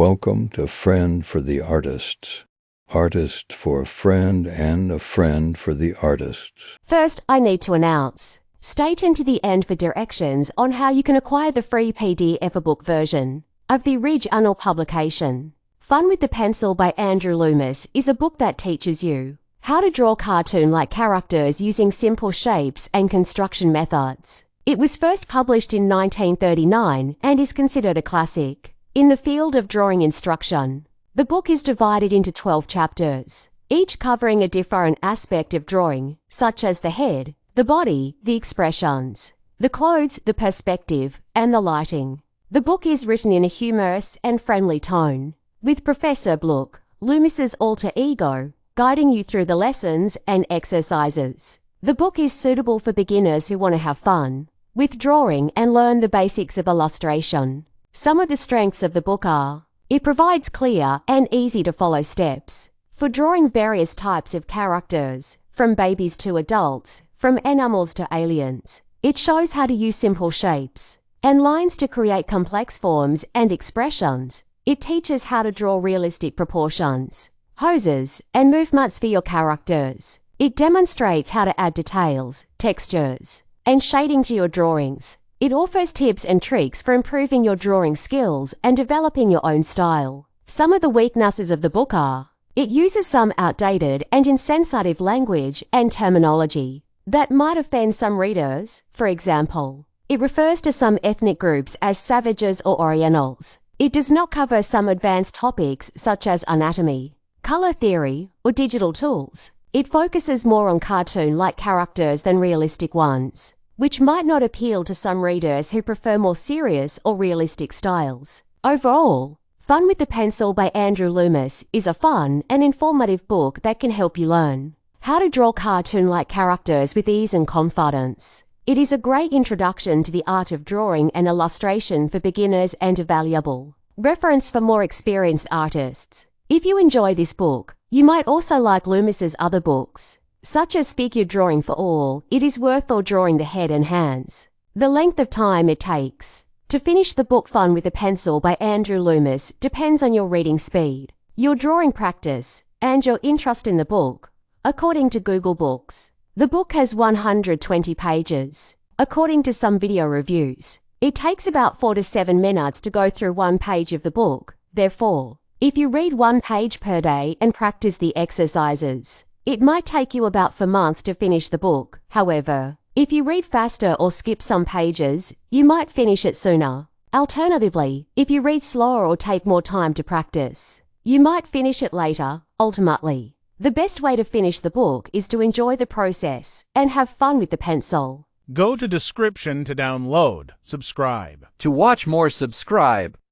Welcome to Friend for the Artists. Artist for a friend and a friend for the artists. First, I need to announce. Stay tuned to the end for directions on how you can acquire the free PDF Ebook version of the original publication. Fun with the Pencil by Andrew Loomis is a book that teaches you how to draw cartoon-like characters using simple shapes and construction methods. It was first published in 1939 and is considered a classic in the field of drawing instruction. The book is divided into 12 chapters, each covering a different aspect of drawing, such as the head, the body, the expressions, the clothes, the perspective, and the lighting. The book is written in a humorous and friendly tone, with Professor Blook, Loomis's alter ego, guiding you through the lessons and exercises. The book is suitable for beginners who want to have fun with drawing and learn the basics of illustration. Some of the strengths of the book are: it provides clear and easy-to-follow steps for drawing various types of characters, from babies to adults, from animals to aliens. It shows how to use simple shapes and lines to create complex forms and expressions. It teaches how to draw realistic proportions, poses, and movements for your characters. It demonstrates how to add details, textures, and shading to your drawings. It offers tips and tricks for improving your drawing skills and developing your own style. Some of the weaknesses of the book are: it uses some outdated and insensitive language and terminology that might offend some readers. For example, it refers to some ethnic groups as savages or Orientals. It does not cover some advanced topics such as anatomy, color theory, or digital tools. It focuses more on cartoon-like characters than realistic ones, which might not appeal to some readers who prefer more serious or realistic styles. Overall, Fun with the Pencil by Andrew Loomis is a fun and informative book that can help you learn how to draw cartoon-like characters with ease and confidence. It is a great introduction to the art of drawing and illustration for beginners and a valuable reference for more experienced artists. If you enjoy this book, you might also like Loomis's other books, such as Figure Drawing for All. It is worth all drawing the head and hands. The length of time it takes to finish the book Fun with a Pencil by Andrew Loomis depends on your reading speed, your drawing practice, and your interest in the book. According to Google Books, the book has 120 pages. According to some video reviews, it takes about 4 to 7 minutes to go through one page of the book. Therefore, if you read one page per day and practice the exercises, it might take you about 4 months to finish the book. However, if you read faster or skip some pages, you might finish it sooner. Alternatively, if you read slower or take more time to practice, you might finish it later. Ultimately, the best way to finish the book is to enjoy the process and have fun with the pencil. Go to description to download. Subscribe. To watch more, subscribe.